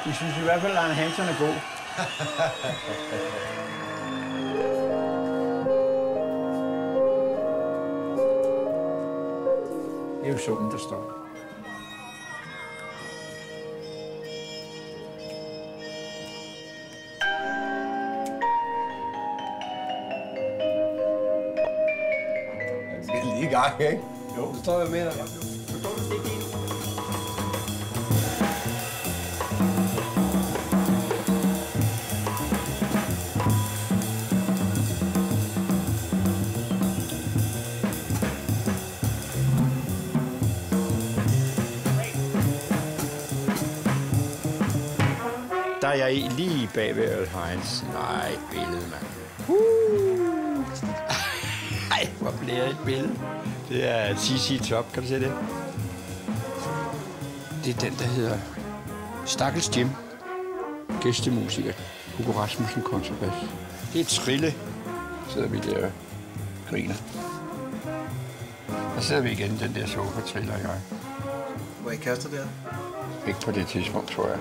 Vi synes i hvert fald, at Arne Hansen er god. Det er jo solen, der står. Vi er lige i gang, ikke? Jo. Forstår jeg med dig? Forstår du det ikke? Der er jeg lige bag ved Earl Hines. Nej, billedet, mand. Ej, hvor bliver et billede. Det er CC Top, kan du se det? Det er den, der hedder Stakkels Jim. Gæstemusiker. Hugo Rasmussen, kontrabas. Det er Trille. Så sidder vi der og griner. Og så sidder vi igen den der sofa, Trille og jeg. Hvor I kaster der? Ikke på det tidspunkt, tror jeg.